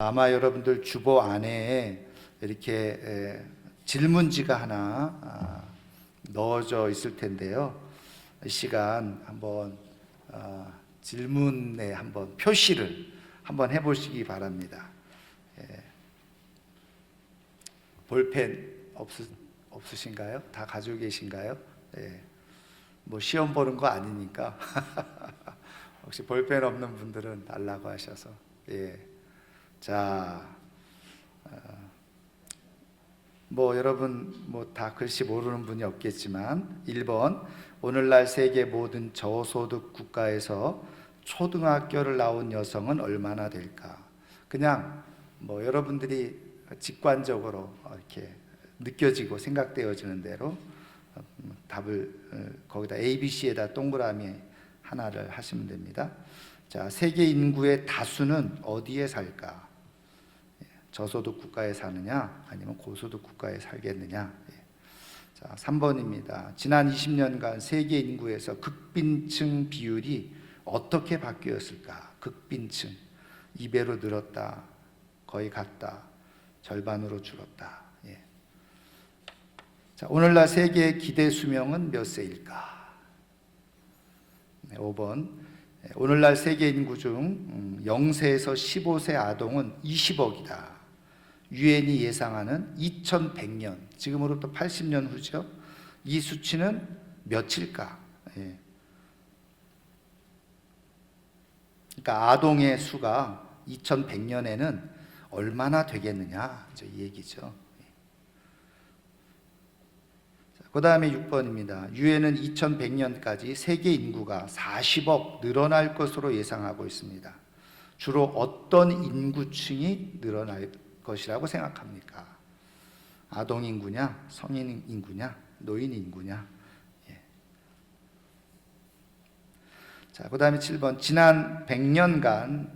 아마 여러분들 주보 안에 이렇게 질문지가 하나 넣어져 있을 텐데요. 이 시간 한번 질문에 한번 표시를 한번 해보시기 바랍니다. 볼펜 없으신가요? 다 가지고 계신가요? 뭐 시험 보는 거 아니니까 혹시 볼펜 없는 분들은 달라고 하셔서 자, 뭐 여러분 뭐 다 글씨 모르는 분이 없겠지만 1번 오늘날 세계 모든 저소득 국가에서 초등학교를 나온 여성은 얼마나 될까? 그냥 뭐 여러분들이 직관적으로 이렇게 느껴지고 생각되어지는 대로 답을 거기다 ABC에다 동그라미 하나를 하시면 됩니다. 자, 세계 인구의 다수는 어디에 살까? 저소득 국가에 사느냐 아니면 고소득 국가에 살겠느냐. 자, 3번입니다. 지난 20년간 세계 인구에서 극빈층 비율이 어떻게 바뀌었을까? 극빈층 2배로 늘었다, 거의 같다, 절반으로 줄었다. 자, 오늘날 세계의 기대 수명은 몇 세일까? 5번 오늘날 세계 인구 중 0세에서 15세 아동은 20억이다. 유엔이 예상하는 2100년, 지금으로부터 80년 후죠. 이 수치는 몇일까? 그러니까 아동의 수가 2100년에는 얼마나 되겠느냐, 이 얘기죠. 그 다음에 6번입니다. 유엔은 2100년까지 세계 인구가 40억 늘어날 것으로 예상하고 있습니다. 주로 어떤 인구층이 늘어날 것이라고 생각합니까? 아동 인구냐, 성인 인구냐, 노인 인구냐? 자, 그 다음에 7번. 지난 100년간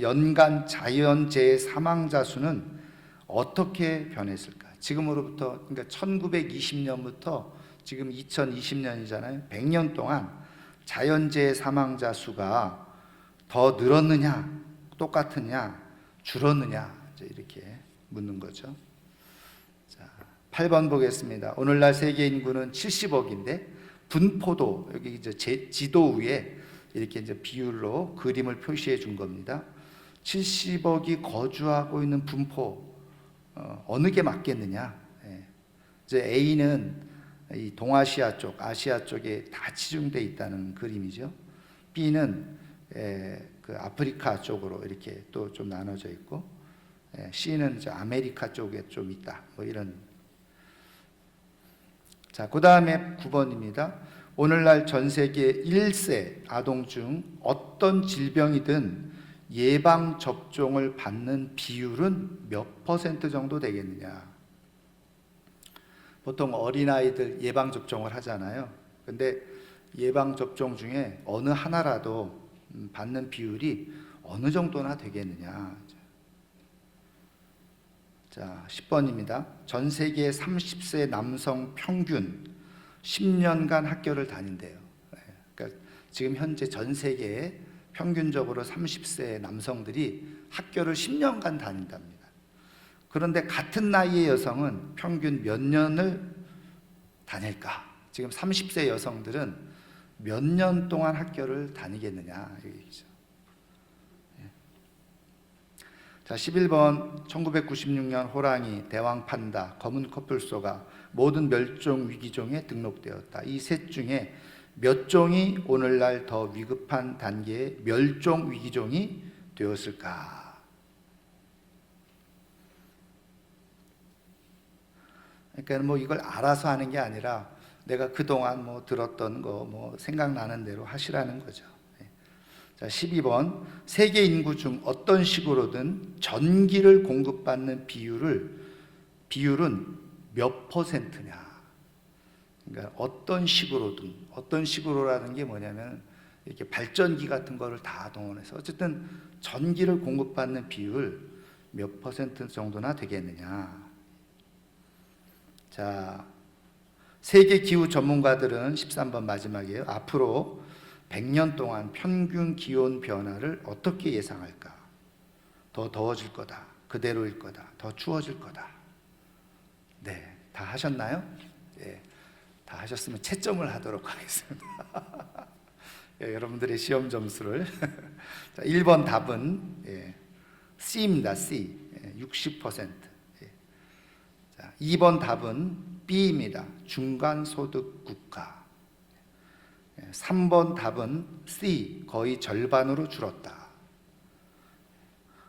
연간 자연재해 사망자 수는 어떻게 변했을까? 지금으로부터, 그러니까 1920년부터 지금 2020년이잖아요. 100년 동안 자연재해 사망자 수가 더 늘었느냐, 똑같느냐, 줄었느냐, 이렇게 묻는 거죠. 자, 8번 보겠습니다. 오늘날 세계 인구는 70억인데 분포도 여기 이제 지도 위에 이렇게 이제 비율로 그림을 표시해 준 겁니다. 70억이 거주하고 있는 분포 어느 게 맞겠느냐? 이제 A는 이 동아시아 쪽, 아시아 쪽에 다 치중돼 있다는 그림이죠. B는 그 아프리카 쪽으로 이렇게 또 좀 나눠져 있고, C는 이제 아메리카 쪽에 좀 있다. 뭐 이런. 자, 그 다음에 9번입니다. 오늘날 전 세계 1세 아동 중 어떤 질병이든 예방 접종을 받는 비율은 몇 % 정도 되겠느냐? 보통 어린아이들 예방 접종을 하잖아요. 근데 예방 접종 중에 어느 하나라도 받는 비율이 어느 정도나 되겠느냐? 자, 10번입니다. 전 세계 30세 남성 평균 10년간 학교를 다닌대요. 그러니까 지금 현재 전 세계에 평균적으로 30세 남성들이 학교를 10년간 다닌답니다. 그런데 같은 나이의 여성은 평균 몇 년을 다닐까? 지금 30세 여성들은 몇 년 동안 학교를 다니겠느냐, 이 얘기죠. 자, 11번. 1996년 호랑이, 대왕 판다, 검은 코뿔소가 모든 멸종 위기종에 등록되었다. 이 셋 중에 몇 종이 오늘날 더 위급한 단계의 멸종 위기종이 되었을까? 그러니까 뭐 이걸 알아서 하는 게 아니라 내가 그동안 뭐 들었던 거 뭐 생각나는 대로 하시라는 거죠. 자, 12번. 세계 인구 중 어떤 식으로든 전기를 공급받는 비율은 몇 %냐? 그러니까 어떤 식으로든, 어떤 식으로라는 게 뭐냐면 이렇게 발전기 같은 거를 다 동원해서 어쨌든 전기를 공급받는 비율 몇 % 정도나 되겠느냐? 자, 세계 기후 전문가들은 13번 마지막이에요. 앞으로 100년 동안 평균 기온 변화를 어떻게 예상할까? 더 더워질 거다. 그대로일 거다. 더 추워질 거다. 네, 다 하셨나요? 예, 다 하셨으면 채점을 하도록 하겠습니다. 예, 여러분들의 시험 점수를 자, 1번 답은 C입니다. C 60%. 자, 2번 답은 B입니다. 중간소득 국가. 3번 답은 C 거의 절반으로 줄었다.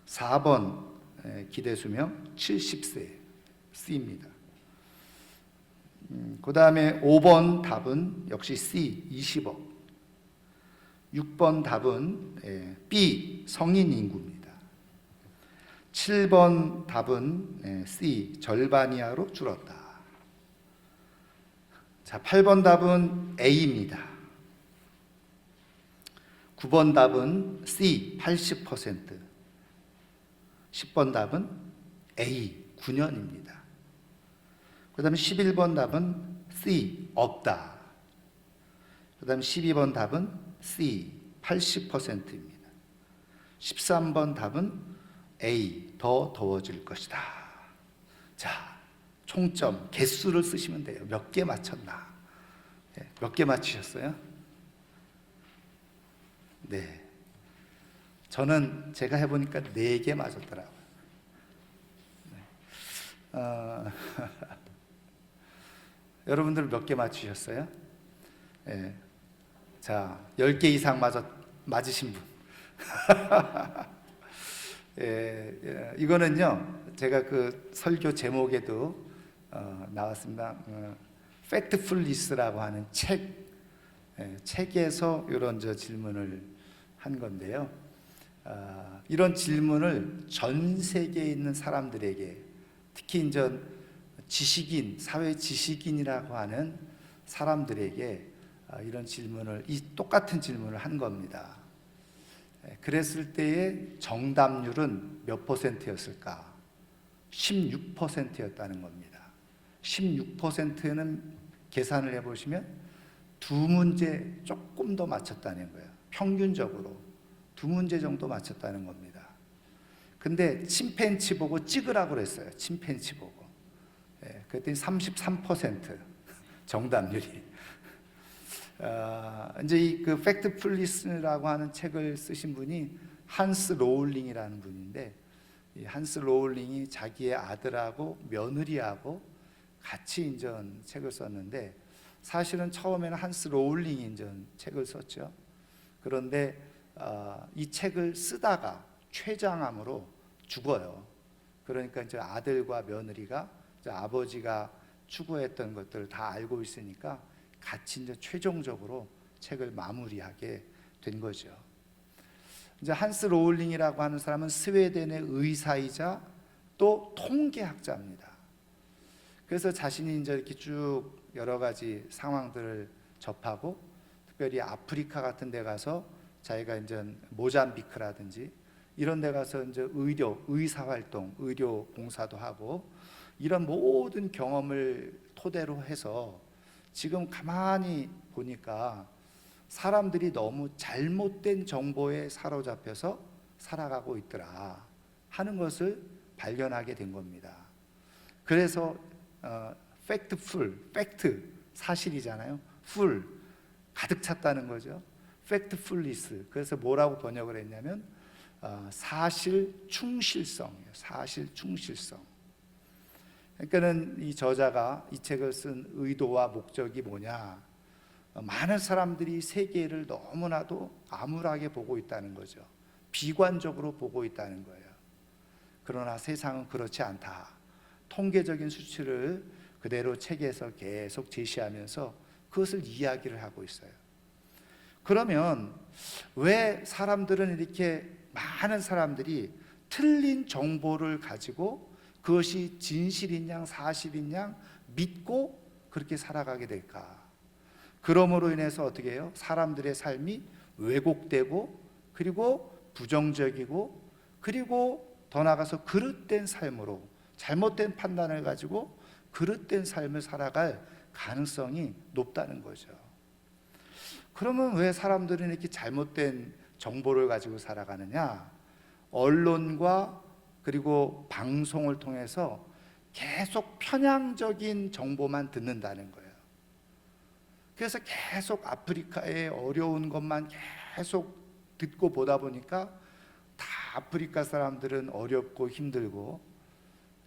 4번 기대수명 70세 C입니다. 그 다음에 5번 답은 역시 C 20억. 6번 답은 B 성인 인구입니다. 7번 답은 C 절반 이하로 줄었다. 자, 8번 답은 A입니다. 9번 답은 C 80%. 10번 답은 A 9년입니다. 그 다음에 11번 답은 C 없다. 그 다음에 12번 답은 C 80%입니다. 13번 답은 A 더 더워질 것이다. 자, 총점 개수를 쓰시면 돼요. 몇 개 맞췄나? 몇 개 맞추셨어요? 네, 저는 제가 해보니까 4개 맞았더라고요. 여러분들 몇 개 맞추셨어요? 네. 자, 10개 이상 맞으신 분. 이거는요, 제가 그 설교 제목에도 나왔습니다. 팩트풀리스라고 하는 책에서 이런 질문을 한 건데요. 이런 질문을 전 세계에 있는 사람들에게, 특히 이제 지식인, 사회 지식인이라고 하는 사람들에게 이런 질문을, 이 똑같은 질문을 한 겁니다. 그랬을 때의 정답률은 몇 퍼센트였을까? 16%였다는 겁니다. 16%는 계산을 해보시면 2문제 조금 더 맞췄다는 거예요. 평균적으로 2문제 정도 맞췄다는 겁니다. 근데 침팬치 보고 찍으라고 그랬어요. 침팬치 보고. 그랬더니 33% 정답률이. 이제 이 그 팩트풀리스라고 하는 책을 쓰신 분이 한스 로울링이라는 분인데, 이 한스 로울링이 자기의 아들하고 며느리하고 같이 이제 책을 썼는데, 사실은 처음에는 한스 로울링이 이제 책을 썼죠. 그런데 이 책을 쓰다가 췌장암으로 죽어요. 그러니까 이제 아들과 며느리가 이제 아버지가 추구했던 것들을 다 알고 있으니까 같이 이제 최종적으로 책을 마무리하게 된 거죠. 이제 한스 로울링이라고 하는 사람은 스웨덴의 의사이자 또 통계학자입니다. 그래서 자신이 이제 이렇게 쭉 여러 가지 상황들을 접하고, 특별히 아프리카 같은 데 가서 자기가 이제 모잠비크라든지 이런 데 가서 이제 의사 활동, 의료 봉사도 하고, 이런 모든 경험을 토대로 해서 지금 가만히 보니까 사람들이 너무 잘못된 정보에 사로잡혀서 살아가고 있더라 하는 것을 발견하게 된 겁니다. 그래서 팩트 사실이잖아요. 풀 가득 찼다는 거죠. 팩트풀리스. 그래서 뭐라고 번역을 했냐면 사실 충실성이에요. 사실 충실성. 그러니까는 이 저자가 이 책을 쓴 의도와 목적이 뭐냐? 많은 사람들이 세계를 너무나도 암울하게 보고 있다는 거죠. 비관적으로 보고 있다는 거예요. 그러나 세상은 그렇지 않다. 통계적인 수치를 그대로 책에서 계속 제시하면서 그것을 이야기를 하고 있어요. 그러면 왜 사람들은 이렇게 많은 사람들이 틀린 정보를 가지고 그것이 진실인 양 사실인 양 믿고 그렇게 살아가게 될까? 그러므로 인해서 어떻게 해요? 사람들의 삶이 왜곡되고, 그리고 부정적이고, 그리고 더 나아가서 그릇된 삶으로, 잘못된 판단을 가지고 그릇된 삶을 살아갈 가능성이 높다는 거죠. 그러면 왜 사람들은 이렇게 잘못된 정보를 가지고 살아가느냐? 언론과 그리고 방송을 통해서 계속 편향적인 정보만 듣는다는 거예요. 그래서 계속 아프리카의 어려운 것만 계속 듣고 보다 보니까 다 아프리카 사람들은 어렵고 힘들고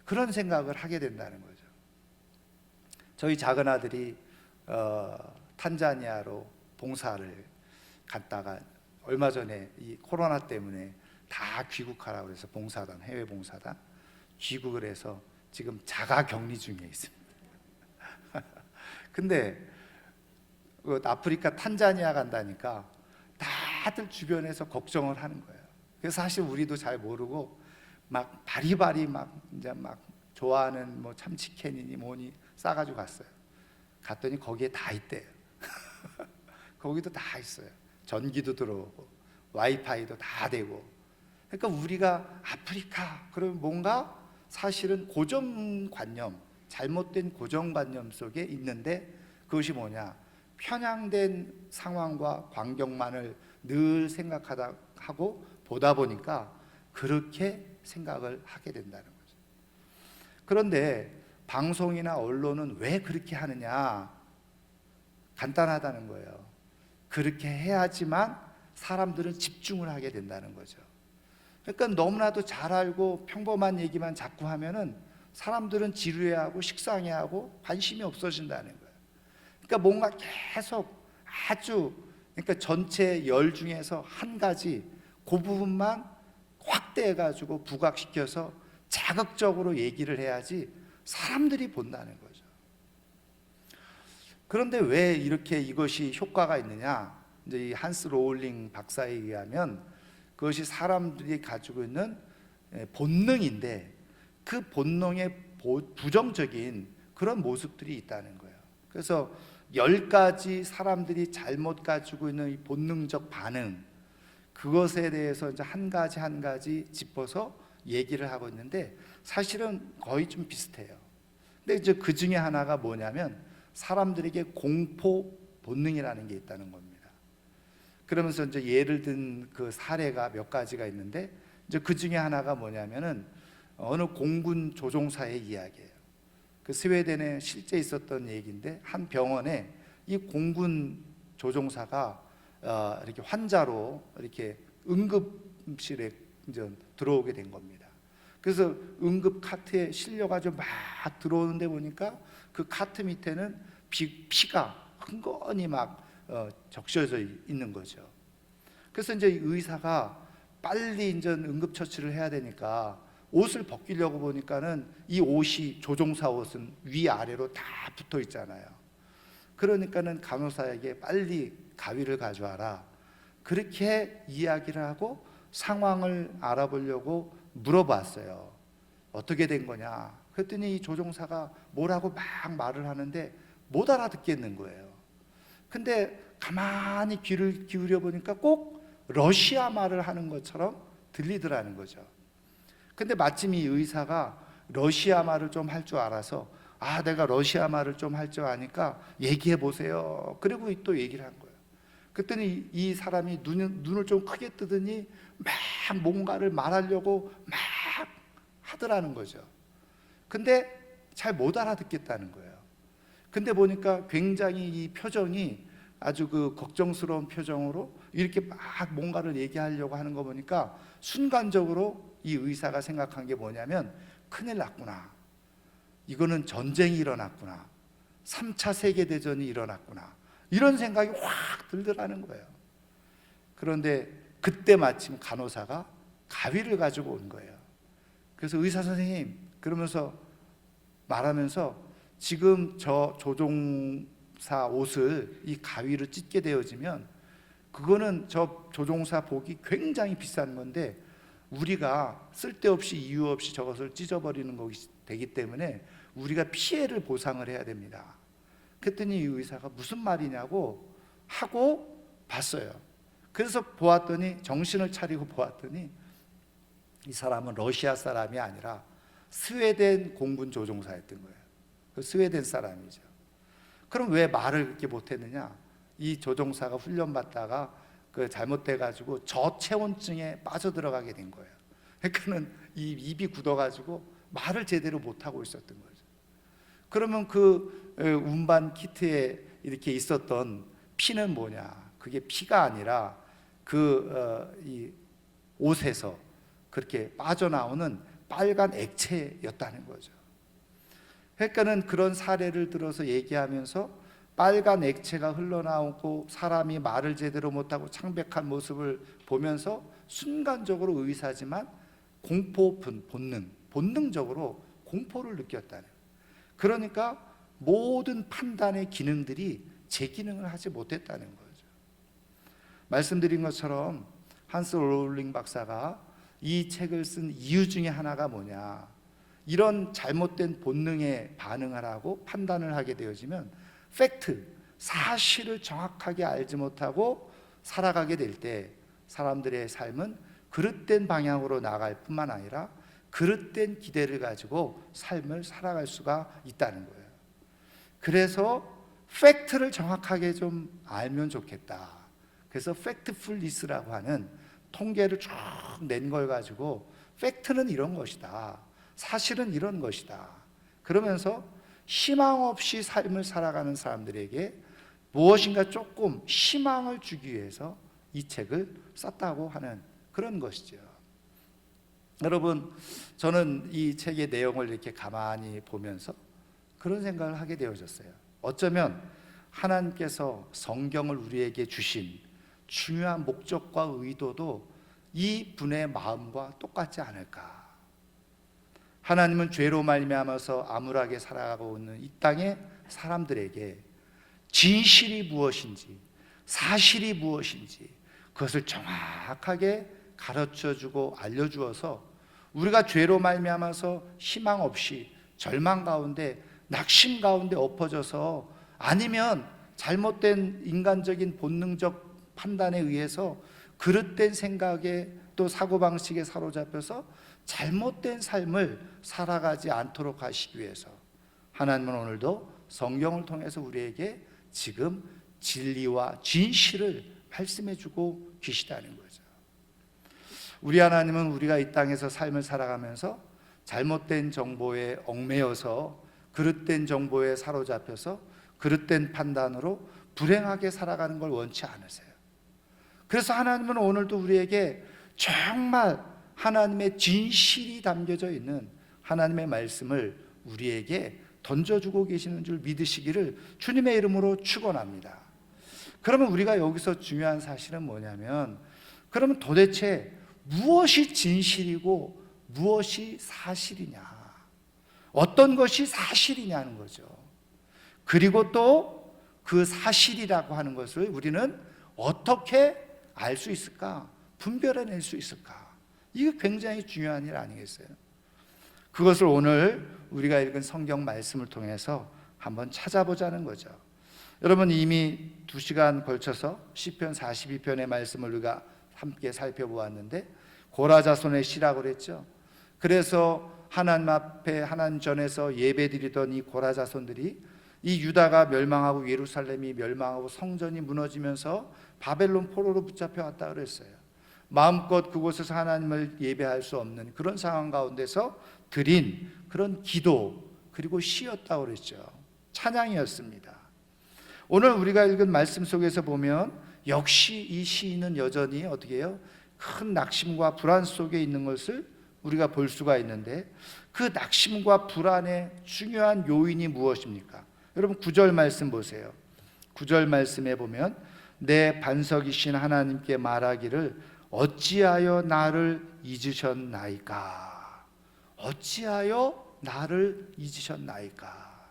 그런 생각을 하게 된다는 거죠. 저희 작은 아들이 탄자니아로 봉사를 갔다가 얼마 전에 이 코로나 때문에 다 귀국하라고 해서 봉사단, 해외 봉사단 귀국을 해서 지금 자가 격리 중에 있습니다. 근데 아프리카 탄자니아 간다니까 다들 주변에서 걱정을 하는 거예요. 그래서 사실 우리도 잘 모르고 막 바리바리 막 이제 막 좋아하는 뭐 참치캔이니 뭐니 싸가지고 갔어요. 갔더니 거기에 다 있대요. 거기도 다 있어요. 전기도 들어오고 와이파이도 다 되고. 그러니까 우리가 아프리카 그러면 뭔가 사실은 고정관념, 잘못된 고정관념 속에 있는데 그것이 뭐냐? 편향된 상황과 광경만을 늘 생각하다 하고 보다 보니까 그렇게 생각을 하게 된다는 거죠. 그런데 방송이나 언론은 왜 그렇게 하느냐? 간단하다는 거예요. 그렇게 해야지만 사람들은 집중을 하게 된다는 거죠. 그러니까 너무나도 잘 알고 평범한 얘기만 자꾸 하면은 사람들은 지루해하고 식상해하고 관심이 없어진다는 거예요. 그러니까 뭔가 계속 아주 그러니까 전체 열 중에서 한 가지 그 부분만 확대해가지고 부각시켜서 자극적으로 얘기를 해야지 사람들이 본다는 거죠. 그런데 왜 이렇게 이것이 효과가 있느냐? 이제 이 한스 로울링 박사에 의하면 그것이 사람들이 가지고 있는 본능인데 그 본능의 부정적인 그런 모습들이 있다는 거예요. 그래서 10가지 사람들이 잘못 가지고 있는 이 본능적 반응, 그것에 대해서 이제 한 가지 한 가지 짚어서 얘기를 하고 있는데 사실은 거의 좀 비슷해요. 근데 이제 그 중에 하나가 뭐냐면 사람들에게 공포 본능이라는 게 있다는 겁니다. 그러면서 이제 예를 든 그 사례가 몇 가지가 있는데 이제 그 중에 하나가 뭐냐면은 어느 공군 조종사의 이야기예요. 그 스웨덴에 실제 있었던 얘기인데 한 병원에 이 공군 조종사가 이렇게 환자로 이렇게 응급실에 이제 들어오게 된 겁니다. 그래서 응급 카트에 실려가지고 막 들어오는데 보니까 그 카트 밑에는 피가 흥건히 막 적셔져 있는 거죠. 그래서 이제 의사가 빨리 이제 응급처치를 해야 되니까 옷을 벗기려고 보니까는 이 옷이 조종사 옷은 위아래로 다 붙어 있잖아요. 그러니까는 간호사에게 빨리 가위를 가져와라. 그렇게 이야기를 하고 상황을 알아보려고 물어봤어요. 어떻게 된 거냐? 그랬더니 이 조종사가 뭐라고 막 말을 하는데 못 알아듣겠는 거예요. 근데 가만히 귀를 기울여 보니까 꼭 러시아 말을 하는 것처럼 들리더라는 거죠. 근데 마침 이 의사가 러시아 말을 좀 할 줄 알아서 내가 러시아 말을 좀 할 줄 아니까 얘기해 보세요. 그리고 또 얘기를 한 거예요. 그랬더니 이 사람이 눈을 좀 크게 뜨더니 막 뭔가를 말하려고 막 하더라는 거죠. 근데 잘 못 알아듣겠다는 거예요. 근데 보니까 굉장히 이 표정이 아주 그 걱정스러운 표정으로 이렇게 막 뭔가를 얘기하려고 하는 거 보니까 순간적으로 이 의사가 생각한 게 뭐냐면 큰일 났구나. 이거는 전쟁이 일어났구나. 3차 세계대전이 일어났구나. 이런 생각이 확 들더라는 거예요. 그런데 그때 마침 간호사가 가위를 가지고 온 거예요. 그래서 의사 선생님 그러면서 말하면서 지금 저 조종사 옷을 이 가위로 찢게 되어지면 그거는 저 조종사 복이 굉장히 비싼 건데 우리가 쓸데없이 이유 없이 저것을 찢어버리는 것이 되기 때문에 우리가 피해를 보상을 해야 됩니다. 그랬더니 이 의사가 무슨 말이냐고 하고 봤어요. 그래서 보았더니 정신을 차리고 보았더니 이 사람은 러시아 사람이 아니라 스웨덴 공군 조종사였던 거예요. 그 스웨덴 사람이죠. 그럼 왜 말을 그렇게 못했느냐? 이 조종사가 훈련받다가 그 잘못돼가지고 저체온증에 빠져들어가게 된 거예요. 그러니까는 이 입이 굳어가지고 말을 제대로 못하고 있었던 거죠. 그러면 그 운반 키트에 이렇게 있었던 피는 뭐냐? 그게 피가 아니라 이 옷에서 그렇게 빠져나오는 빨간 액체였다는 거죠. 그러니까는 그런 사례를 들어서 얘기하면서 빨간 액체가 흘러나오고 사람이 말을 제대로 못하고 창백한 모습을 보면서 순간적으로 의사지만 본능적으로 공포를 느꼈다는 거예요. 그러니까 모든 판단의 기능들이 제 기능을 하지 못했다는 거죠. 말씀드린 것처럼 한스 롤링 박사가 이 책을 쓴 이유 중에 하나가 뭐냐, 이런 잘못된 본능에 반응을 하고 판단을 하게 되어지면 팩트, 사실을 정확하게 알지 못하고 살아가게 될 때 사람들의 삶은 그릇된 방향으로 나갈 뿐만 아니라 그릇된 기대를 가지고 삶을 살아갈 수가 있다는 거예요. 그래서 팩트를 정확하게 좀 알면 좋겠다. 그래서 팩트풀리스라고 하는 통계를 쭉 낸 걸 가지고 팩트는 이런 것이다, 사실은 이런 것이다, 그러면서 희망 없이 삶을 살아가는 사람들에게 무엇인가 조금 희망을 주기 위해서 이 책을 썼다고 하는 그런 것이죠. 여러분, 저는 이 책의 내용을 이렇게 가만히 보면서 그런 생각을 하게 되어졌어요. 어쩌면 하나님께서 성경을 우리에게 주신 중요한 목적과 의도도 이 분의 마음과 똑같지 않을까. 하나님은 죄로 말미암아서 암울하게 살아가고 있는 이 땅의 사람들에게 진실이 무엇인지, 사실이 무엇인지 그것을 정확하게 가르쳐주고 알려주어서 우리가 죄로 말미암아서 희망 없이 절망 가운데, 낙심 가운데 엎어져서, 아니면 잘못된 인간적인 본능적 판단에 의해서 그릇된 생각에 또 사고방식에 사로잡혀서 잘못된 삶을 살아가지 않도록 하시기 위해서 하나님은 오늘도 성경을 통해서 우리에게 지금 진리와 진실을 말씀해주고 계시다는 거죠. 우리 하나님은 우리가 이 땅에서 삶을 살아가면서 잘못된 정보에 얽매여서, 그릇된 정보에 사로잡혀서 그릇된 판단으로 불행하게 살아가는 걸 원치 않으세요. 그래서 하나님은 오늘도 우리에게 정말 하나님의 진실이 담겨져 있는 하나님의 말씀을 우리에게 던져주고 계시는 줄 믿으시기를 주님의 이름으로 축원합니다. 그러면 우리가 여기서 중요한 사실은 뭐냐면, 그러면 도대체 무엇이 진실이고 무엇이 사실이냐, 어떤 것이 사실이냐는 거죠. 그리고 또 그 사실이라고 하는 것을 우리는 어떻게 알 수 있을까, 분별해낼 수 있을까, 이게 굉장히 중요한 일 아니겠어요? 그것을 오늘 우리가 읽은 성경 말씀을 통해서 한번 찾아보자는 거죠. 여러분, 이미 2시간 걸쳐서 시편 42편의 말씀을 우리가 함께 살펴보았는데, 고라자손의 시라고 그랬죠. 그래서 하나님 앞에, 하나님 전에서 예배드리던 이 고라자손들이, 이 유다가 멸망하고 예루살렘이 멸망하고 성전이 무너지면서 바벨론 포로로 붙잡혀 왔다 그랬어요. 마음껏 그곳에서 하나님을 예배할 수 없는 그런 상황 가운데서 드린 그런 기도, 그리고 시였다고 그랬죠. 찬양이었습니다. 오늘 우리가 읽은 말씀 속에서 보면 역시 이 시인은 여전히 어떻게 해요? 큰 낙심과 불안 속에 있는 것을 우리가 볼 수가 있는데, 그 낙심과 불안의 중요한 요인이 무엇입니까? 여러분, 9절 말씀 보세요. 9절 말씀에 보면 내 반석이신 하나님께 말하기를 어찌하여 나를 잊으셨나이까? 어찌하여 나를 잊으셨나이까?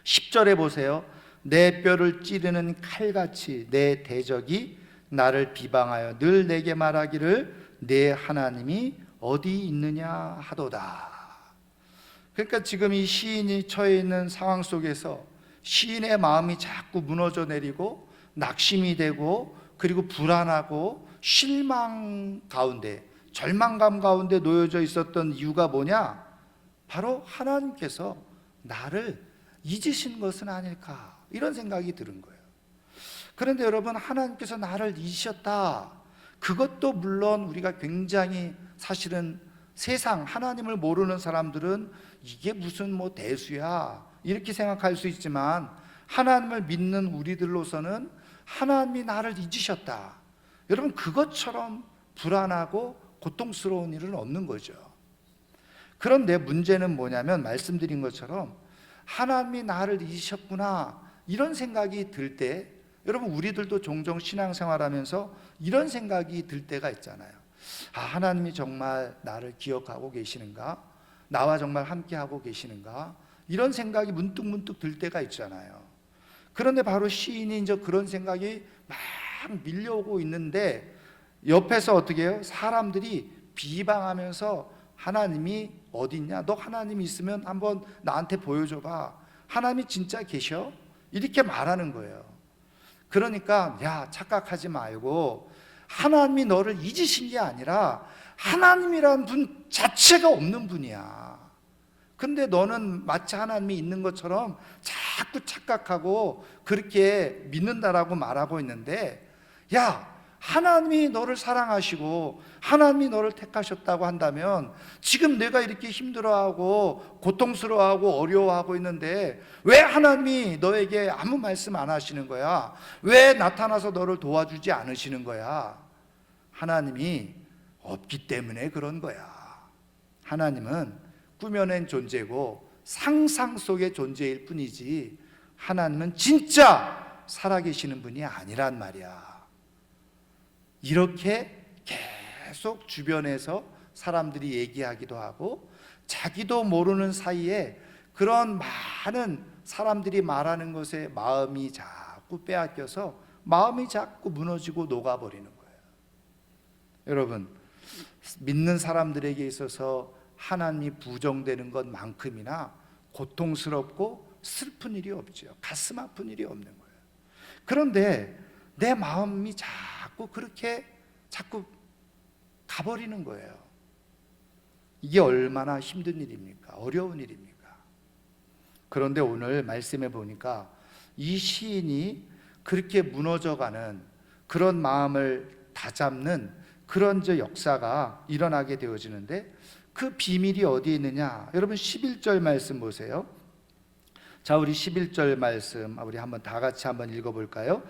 10절에 보세요. 내 뼈를 찌르는 칼같이 내 대적이 나를 비방하여 늘 내게 말하기를 내 하나님이 어디 있느냐 하도다. 그러니까 지금 이 시인이 처해 있는 상황 속에서 시인의 마음이 자꾸 무너져 내리고 낙심이 되고, 그리고 불안하고 실망 가운데, 절망감 가운데 놓여져 있었던 이유가 뭐냐? 바로 하나님께서 나를 잊으신 것은 아닐까, 이런 생각이 드는 거예요. 그런데 여러분, 하나님께서 나를 잊으셨다, 그것도 물론 우리가 굉장히 사실은 세상 하나님을 모르는 사람들은 이게 무슨 뭐 대수야 이렇게 생각할 수 있지만, 하나님을 믿는 우리들로서는 하나님이 나를 잊으셨다, 여러분 그것처럼 불안하고 고통스러운 일은 없는 거죠. 그런데 문제는 뭐냐면, 말씀드린 것처럼 하나님이 나를 잊으셨구나 이런 생각이 들 때, 여러분 우리들도 종종 신앙생활하면서 이런 생각이 들 때가 있잖아요. 아, 하나님이 정말 나를 기억하고 계시는가? 나와 정말 함께하고 계시는가? 이런 생각이 문득문득 들 때가 있잖아요. 그런데 바로 시인이 이제 그런 생각이 막 밀려오고 있는데, 옆에서 어떻게 해요? 사람들이 비방하면서 하나님이 어디 있냐? 너 하나님 있으면 한번 나한테 보여줘봐. 하나님이 진짜 계셔? 이렇게 말하는 거예요. 그러니까 야, 착각하지 말고 하나님이 너를 잊으신 게 아니라 하나님이란 분 자체가 없는 분이야. 근데 너는 마치 하나님이 있는 것처럼 자꾸 착각하고 그렇게 믿는다라고 말하고 있는데, 야, 하나님이 너를 사랑하시고 하나님이 너를 택하셨다고 한다면 지금 내가 이렇게 힘들어하고 고통스러워하고 어려워하고 있는데 왜 하나님이 너에게 아무 말씀 안 하시는 거야? 왜 나타나서 너를 도와주지 않으시는 거야? 하나님이 없기 때문에 그런 거야. 하나님은 꾸며낸 존재고 상상 속의 존재일 뿐이지, 하나님은 진짜 살아계시는 분이 아니란 말이야. 이렇게 계속 주변에서 사람들이 얘기하기도 하고, 자기도 모르는 사이에 그런 많은 사람들이 말하는 것에 마음이 자꾸 빼앗겨서 마음이 자꾸 무너지고 녹아버리는 거예요. 여러분, 믿는 사람들에게 있어서 하나님이 부정되는 것만큼이나 고통스럽고 슬픈 일이 없죠. 가슴 아픈 일이 없는 거예요. 그런데 내 마음이 자꾸 그렇게 자꾸 가버리는 거예요. 이게 얼마나 힘든 일입니까? 어려운 일입니까? 그런데 오늘 말씀해 보니까 이 시인이 그렇게 무너져가는 그런 마음을 다잡는 그런 역사가 일어나게 되어지는데, 그 비밀이 어디에 있느냐? 여러분 11절 말씀 보세요. 자, 우리 11절 말씀 우리 한번 다 같이 한번 읽어볼까요?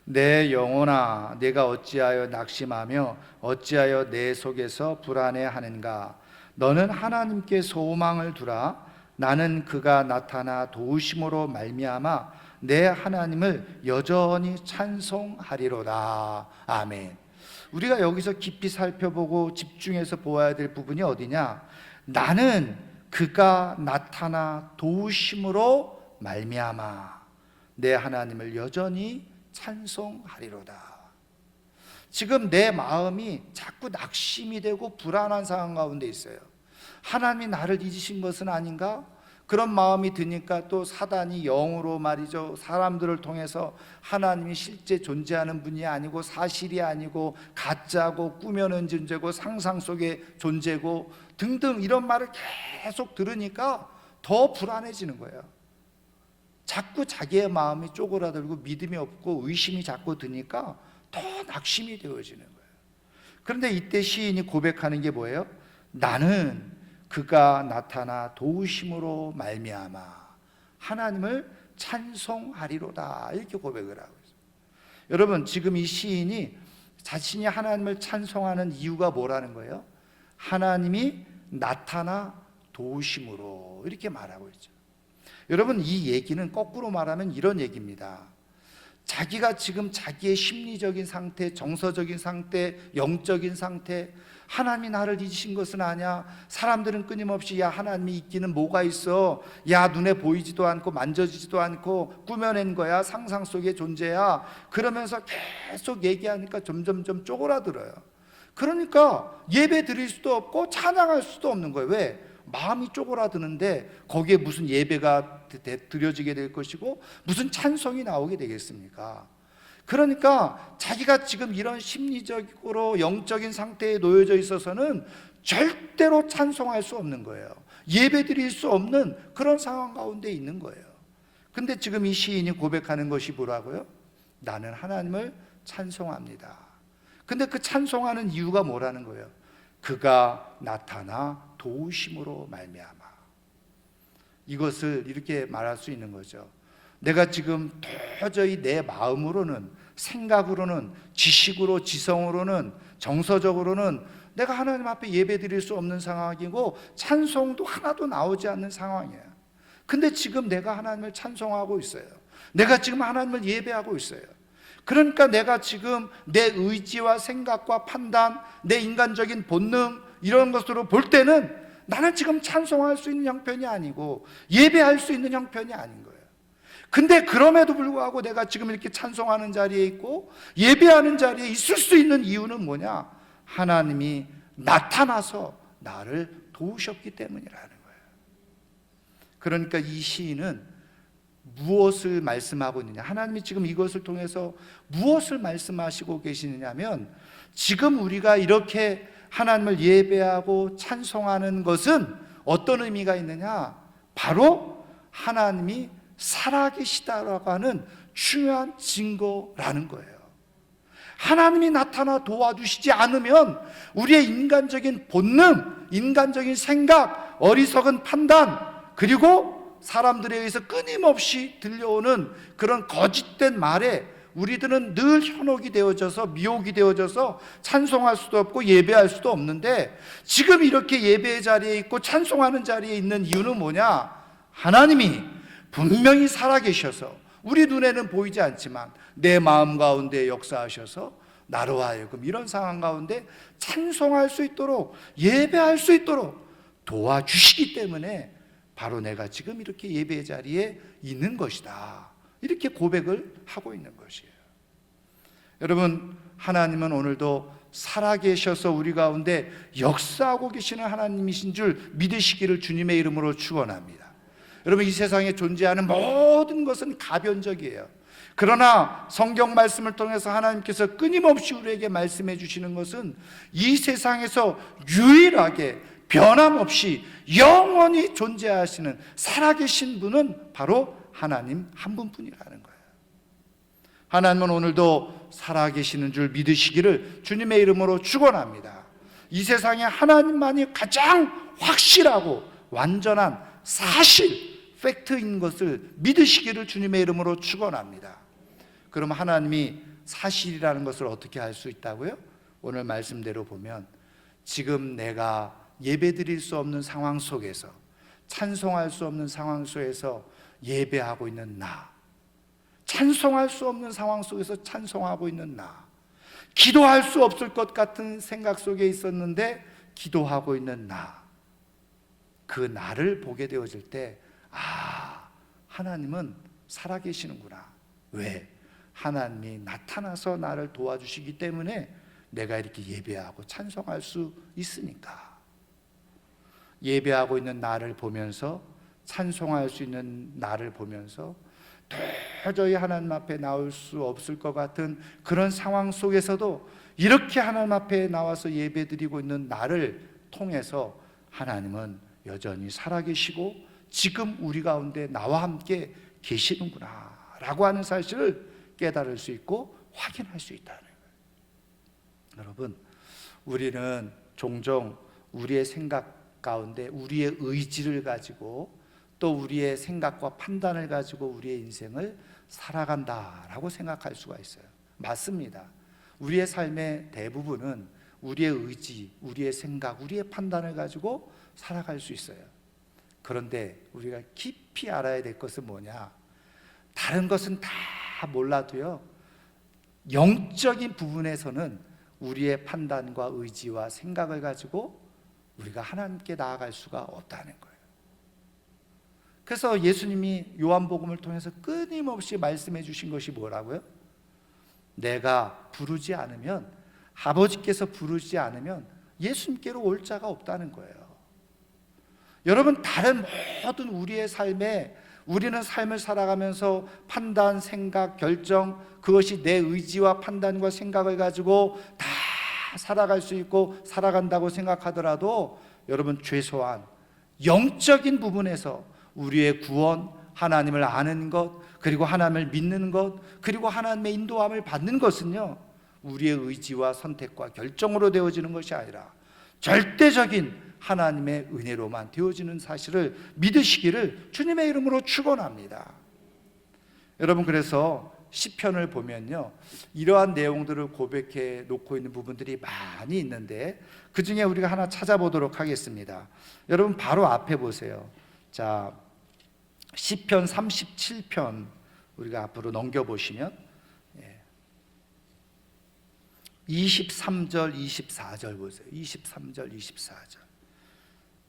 내 영혼아, 내가 어찌하여 낙심하며 어찌하여 내 속에서 불안해하는가? 너는 하나님께 소망을 두라. 나는 그가 나타나 도우심으로 말미암아 내 하나님을 여전히 찬송하리로다. 아멘. 우리가 여기서 깊이 살펴보고 집중해서 보아야 될 부분이 어디냐? 나는 그가 나타나 도우심으로 말미암아 내 하나님을 여전히 찬송하리로다. 지금 내 마음이 자꾸 낙심이 되고 불안한 상황 가운데 있어요. 하나님이 나를 잊으신 것은 아닌가? 그런 마음이 드니까 또 사단이 영으로 말이죠, 사람들을 통해서 하나님이 실제 존재하는 분이 아니고 사실이 아니고 가짜고 꾸며낸 존재고 상상 속의 존재고 등등 이런 말을 계속 들으니까 더 불안해지는 거예요. 자꾸 자기의 마음이 쪼그라들고 믿음이 없고 의심이 자꾸 드니까 더 낙심이 되어지는 거예요. 그런데 이때 시인이 고백하는 게 뭐예요? 나는 그가 나타나 도우심으로 말미암아 하나님을 찬송하리로다, 이렇게 고백을 하고 있어요. 여러분, 지금 이 시인이 자신이 하나님을 찬송하는 이유가 뭐라는 거예요? 하나님이 나타나 도우심으로, 이렇게 말하고 있죠. 여러분, 이 얘기는 거꾸로 말하면 이런 얘기입니다. 자기가 지금 자기의 심리적인 상태, 정서적인 상태, 영적인 상태, 하나님이 나를 잊으신 것은 아니야. 사람들은 끊임없이 야, 하나님이 있기는 뭐가 있어? 야, 눈에 보이지도 않고 만져지지도 않고 꾸며낸 거야. 상상 속의 존재야. 그러면서 계속 얘기하니까 점점점 쪼그라들어요. 그러니까 예배 드릴 수도 없고 찬양할 수도 없는 거예요. 왜? 마음이 쪼그라드는데 거기에 무슨 예배가 드려지게 될 것이고 무슨 찬송이 나오게 되겠습니까? 그러니까 자기가 지금 이런 심리적으로 영적인 상태에 놓여져 있어서는 절대로 찬송할 수 없는 거예요. 예배 드릴 수 없는 그런 상황 가운데 있는 거예요. 근데 지금 이 시인이 고백하는 것이 뭐라고요? 나는 하나님을 찬송합니다. 근데 그 찬송하는 이유가 뭐라는 거예요? 그가 나타나 도우심으로 말미암아. 이것을 이렇게 말할 수 있는 거죠. 내가 지금 도저히 내 마음으로는, 생각으로는, 지식으로, 지성으로는, 정서적으로는 내가 하나님 앞에 예배드릴 수 없는 상황이고 찬송도 하나도 나오지 않는 상황이에요. 근데 지금 내가 하나님을 찬송하고 있어요. 내가 지금 하나님을 예배하고 있어요. 그러니까 내가 지금 내 의지와 생각과 판단, 내 인간적인 본능 이런 것으로 볼 때는 나는 지금 찬송할 수 있는 형편이 아니고 예배할 수 있는 형편이 아닌 거예요. 근데 그럼에도 불구하고 내가 지금 이렇게 찬송하는 자리에 있고 예배하는 자리에 있을 수 있는 이유는 뭐냐? 하나님이 나타나서 나를 도우셨기 때문이라는 거예요. 그러니까 이 시인은 무엇을 말씀하고 있느냐? 하나님이 지금 이것을 통해서 무엇을 말씀하시고 계시느냐면, 지금 우리가 이렇게 하나님을 예배하고 찬송하는 것은 어떤 의미가 있느냐? 바로 하나님이 살아계시다라고 하는 중요한 증거라는 거예요. 하나님이 나타나 도와주시지 않으면 우리의 인간적인 본능, 인간적인 생각, 어리석은 판단, 그리고 사람들에 의해서 끊임없이 들려오는 그런 거짓된 말에 우리들은 늘 현혹이 되어져서, 미혹이 되어져서 찬송할 수도 없고 예배할 수도 없는데, 지금 이렇게 예배의 자리에 있고 찬송하는 자리에 있는 이유는 뭐냐? 하나님이 분명히 살아계셔서 우리 눈에는 보이지 않지만 내 마음 가운데 역사하셔서 나로 하여금 이런 상황 가운데 찬송할 수 있도록, 예배할 수 있도록 도와주시기 때문에 바로 내가 지금 이렇게 예배의 자리에 있는 것이다, 이렇게 고백을 하고 있는 것이에요. 여러분, 하나님은 오늘도 살아계셔서 우리 가운데 역사하고 계시는 하나님이신 줄 믿으시기를 주님의 이름으로 축원합니다. 여러분, 이 세상에 존재하는 모든 것은 가변적이에요. 그러나 성경 말씀을 통해서 하나님께서 끊임없이 우리에게 말씀해 주시는 것은 이 세상에서 유일하게 변함없이 영원히 존재하시는 살아계신 분은 바로 하나님 한 분뿐이라는 거예요. 하나님은 오늘도 살아계시는 줄 믿으시기를 주님의 이름으로 축원합니다. 이 세상에 하나님만이 가장 확실하고 완전한 사실, 팩트인 것을 믿으시기를 주님의 이름으로 축원합니다. 그럼 하나님이 사실이라는 것을 어떻게 알 수 있다고요? 오늘 말씀대로 보면 지금 내가 예배드릴 수 없는 상황 속에서, 찬송할 수 없는 상황 속에서 예배하고 있는 나, 찬송할 수 없는 상황 속에서 찬송하고 있는 나, 기도할 수 없을 것 같은 생각 속에 있었는데 기도하고 있는 나, 그 나를 보게 되어질 때, 하나님은 살아계시는구나. 왜? 하나님이 나타나서 나를 도와주시기 때문에 내가 이렇게 예배하고 찬송할 수 있으니까. 예배하고 있는 나를 보면서, 찬송할 수 있는 나를 보면서 도저히 하나님 앞에 나올 수 없을 것 같은 그런 상황 속에서도 이렇게 하나님 앞에 나와서 예배드리고 있는 나를 통해서 하나님은 여전히 살아계시고 지금 우리 가운데 나와 함께 계시는구나 라고 하는 사실을 깨달을 수 있고 확인할 수 있다는 거예요. 여러분, 우리는 종종 우리의 생각 가운데 우리의 의지를 가지고 또 우리의 생각과 판단을 가지고 우리의 인생을 살아간다라고 생각할 수가 있어요. 맞습니다. 우리의 삶의 대부분은 우리의 의지, 우리의 생각, 우리의 판단을 가지고 살아갈 수 있어요. 그런데 우리가 깊이 알아야 될 것은 뭐냐? 다른 것은 다 몰라도요, 영적인 부분에서는 우리의 판단과 의지와 생각을 가지고 우리가 하나님께 나아갈 수가 없다는 거예요. 그래서 예수님이 요한복음을 통해서 끊임없이 말씀해 주신 것이 뭐라고요? 내가 부르지 않으면, 아버지께서 부르지 않으면 예수님께로 올 자가 없다는 거예요. 여러분, 다른 모든 우리의 삶에 우리는 삶을 살아가면서 판단, 생각, 결정, 그것이 내 의지와 판단과 생각을 가지고 다 살아갈 수 있고 살아간다고 생각하더라도 여러분, 최소한 영적인 부분에서 우리의 구원, 하나님을 아는 것, 그리고 하나님을 믿는 것, 그리고 하나님의 인도함을 받는 것은요, 우리의 의지와 선택과 결정으로 되어지는 것이 아니라 절대적인 하나님의 은혜로만 되어지는 사실을 믿으시기를 주님의 이름으로 축원합니다. 여러분, 그래서 시편을 보면요, 이러한 내용들을 고백해 놓고 있는 부분들이 많이 있는데 그 중에 우리가 하나 찾아보도록 하겠습니다. 여러분 바로 앞에 보세요. 자, 시편 37편 우리가 앞으로 넘겨보시면 23절 24절 보세요. 23절 24절.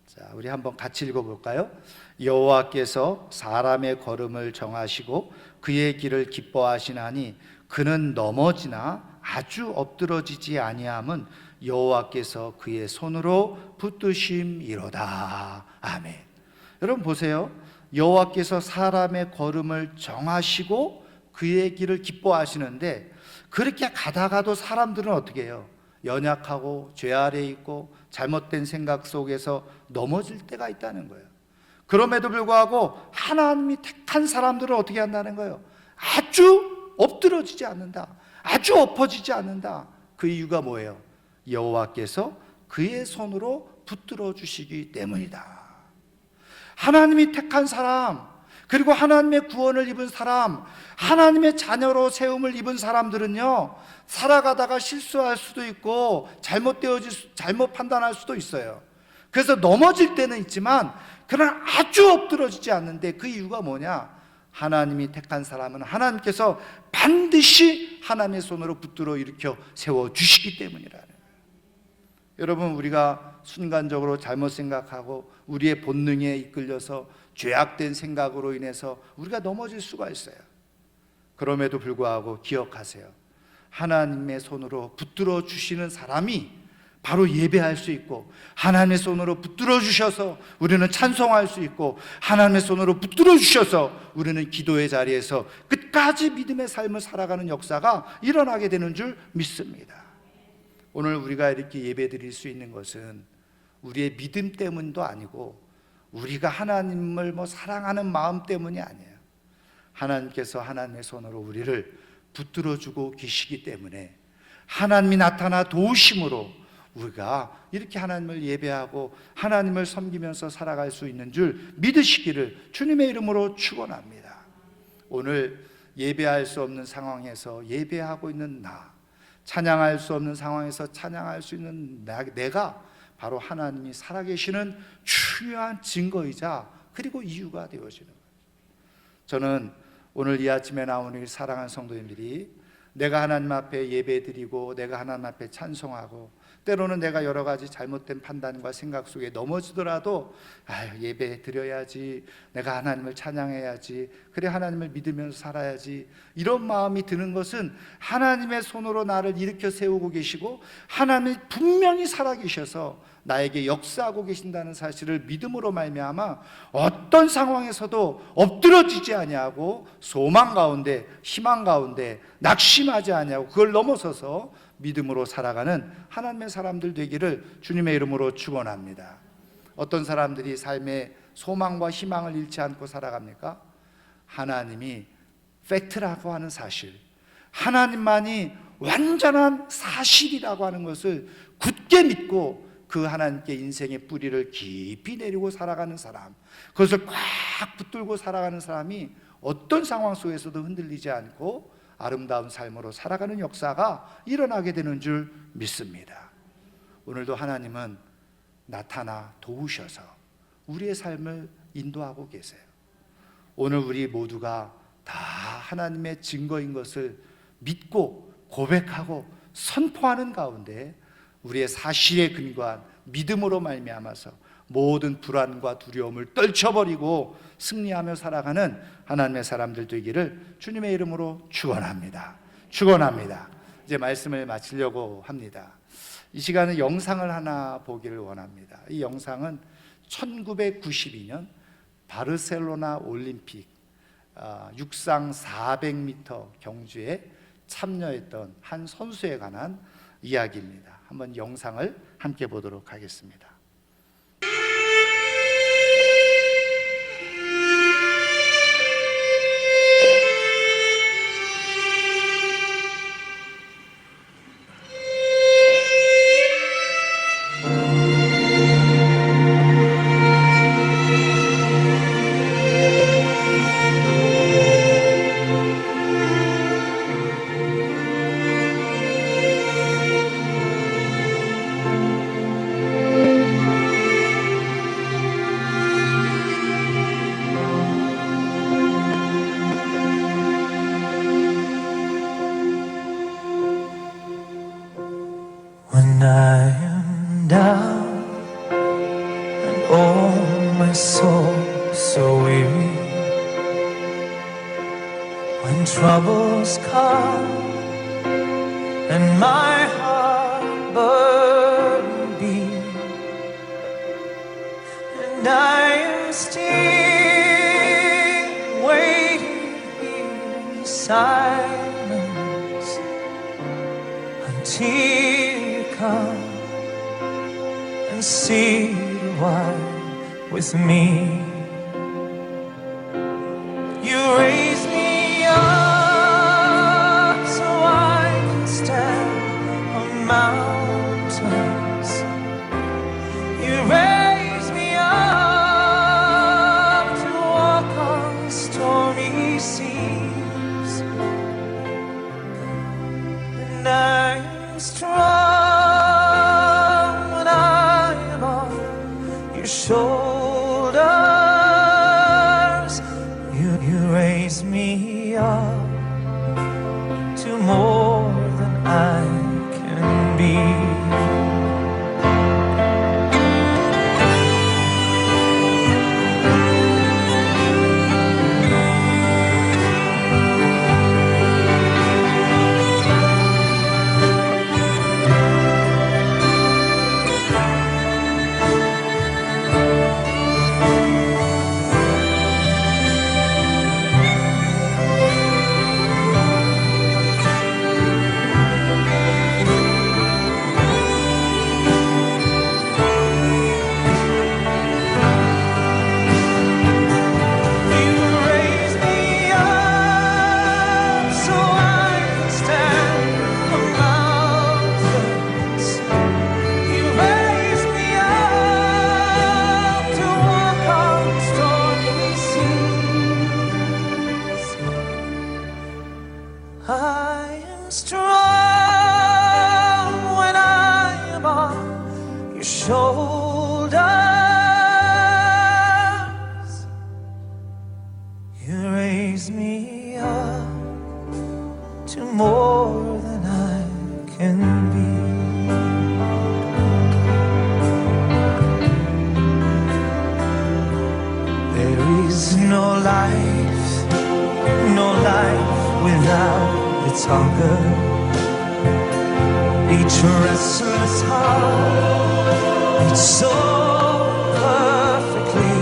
자, 우리 한번 같이 읽어볼까요? 여호와께서 사람의 걸음을 정하시고 그의 길을 기뻐하시나니 그는 넘어지나 아주 엎드러지지 아니함은 여호와께서 그의 손으로 붙드심이로다. 아멘. 여러분 보세요. 여호와께서 사람의 걸음을 정하시고 그의 길을 기뻐하시는데, 그렇게 가다가도 사람들은 어떻게 해요? 연약하고 죄 아래에 있고 잘못된 생각 속에서 넘어질 때가 있다는 거예요. 그럼에도 불구하고 하나님이 택한 사람들은 어떻게 한다는 거예요? 아주 엎드러지지 않는다, 아주 엎어지지 않는다. 그 이유가 뭐예요? 여호와께서 그의 손으로 붙들어 주시기 때문이다. 하나님이 택한 사람, 그리고 하나님의 구원을 입은 사람, 하나님의 자녀로 세움을 입은 사람들은요, 살아가다가 실수할 수도 있고 잘못 판단할 수도 있어요. 그래서 넘어질 때는 있지만 그러나 아주 엎드러지지 않는데, 그 이유가 뭐냐? 하나님이 택한 사람은 하나님께서 반드시 하나님의 손으로 붙들어 일으켜 세워주시기 때문이라는 거예요. 여러분, 우리가 순간적으로 잘못 생각하고 우리의 본능에 이끌려서 죄악된 생각으로 인해서 우리가 넘어질 수가 있어요. 그럼에도 불구하고 기억하세요. 하나님의 손으로 붙들어 주시는 사람이 바로 예배할 수 있고, 하나님의 손으로 붙들어 주셔서 우리는 찬송할 수 있고, 하나님의 손으로 붙들어 주셔서 우리는 기도의 자리에서 끝까지 믿음의 삶을 살아가는 역사가 일어나게 되는 줄 믿습니다. 오늘 우리가 이렇게 예배 드릴 수 있는 것은 우리의 믿음 때문도 아니고 우리가 하나님을 사랑하는 마음 때문이 아니에요. 하나님께서 하나님의 손으로 우리를 붙들어 주고 계시기 때문에 하나님이 나타나 도우심으로 우리가 이렇게 하나님을 예배하고 하나님을 섬기면서 살아갈 수 있는 줄 믿으시기를 주님의 이름으로 축원합니다. 오늘 예배할 수 없는 상황에서 예배하고 있는 나, 찬양할 수 없는 상황에서 찬양할 수 있는 내가 바로 하나님이 살아계시는 중요한 증거이자 그리고 이유가 되어지는 거예요. 저는 오늘 이 아침에 나오는 사랑하는 성도님들이 내가 하나님 앞에 예배드리고 내가 하나님 앞에 찬송하고 때로는 내가 여러 가지 잘못된 판단과 생각 속에 넘어지더라도 예배 드려야지, 내가 하나님을 찬양해야지, 그래 하나님을 믿으면서 살아야지, 이런 마음이 드는 것은 하나님의 손으로 나를 일으켜 세우고 계시고 하나님이 분명히 살아계셔서 나에게 역사하고 계신다는 사실을 믿음으로 말미암아 어떤 상황에서도 엎드러지지 아니하고 소망 가운데, 희망 가운데 낙심하지 아니하고 그걸 넘어서서 믿음으로 살아가는 하나님의 사람들 되기를 주님의 이름으로 축원합니다. 어떤 사람들이 삶에 소망과 희망을 잃지 않고 살아갑니까? 하나님이 팩트라고 하는 사실, 하나님만이 완전한 사실이라고 하는 것을 굳게 믿고 그 하나님께 인생의 뿌리를 깊이 내리고 살아가는 사람, 그것을 꽉 붙들고 살아가는 사람이 어떤 상황 속에서도 흔들리지 않고 아름다운 삶으로 살아가는 역사가 일어나게 되는 줄 믿습니다. 오늘도 하나님은 나타나 도우셔서 우리의 삶을 인도하고 계세요. 오늘 우리 모두가 다 하나님의 증거인 것을 믿고 고백하고 선포하는 가운데 우리의 사실에 근거한 믿음으로 말미암아서 모든 불안과 두려움을 떨쳐버리고 승리하며 살아가는 하나님의 사람들 되기를 주님의 이름으로 축원합니다. 축원합니다. 이제 말씀을 마치려고 합니다. 이 시간에 영상을 하나 보기를 원합니다. 이 영상은 1992년 바르셀로나 올림픽 육상 400m 경주에 참여했던 한 선수에 관한 이야기입니다. 한번 영상을 함께 보도록 하겠습니다. soul so weary, when troubles come and my heart burden be, and I am still waiting here in silence until you come and see the white with me. You raise me up so I can stand on mountains. You raise me up to walk on stormy seas, and I'm strong when I'm on your shoulders. You raise me up to more than I can be. I am strong when I am on your shoulders. You raise me up to more than I can be. There is no life, no life without its hunger, each restless heart beats so perfectly.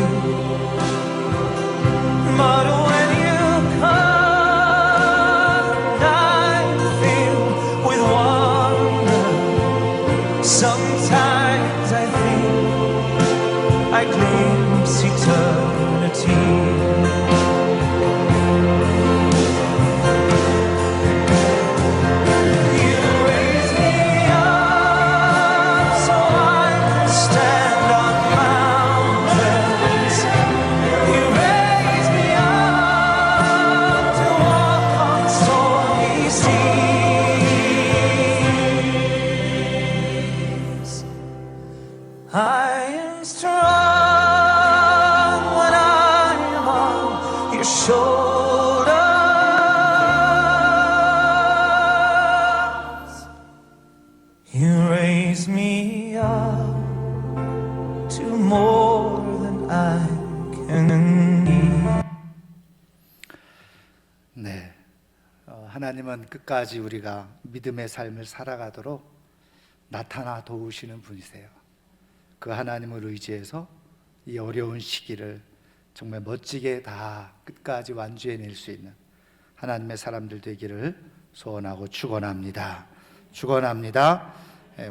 But when you come, I'm filled with wonder. Sometimes I think I glimpse eternity. I am strong when I am on your shoulders. You raise me up to more than I can be. 네, 하나님은 끝까지 우리가 믿음의 삶을 살아가도록 나타나 도우시는 분이세요. 그 하나님을 의지해서 이 어려운 시기를 정말 멋지게 다 끝까지 완주해낼 수 있는 하나님의 사람들 되기를 소원하고 축원합니다. 축원합니다.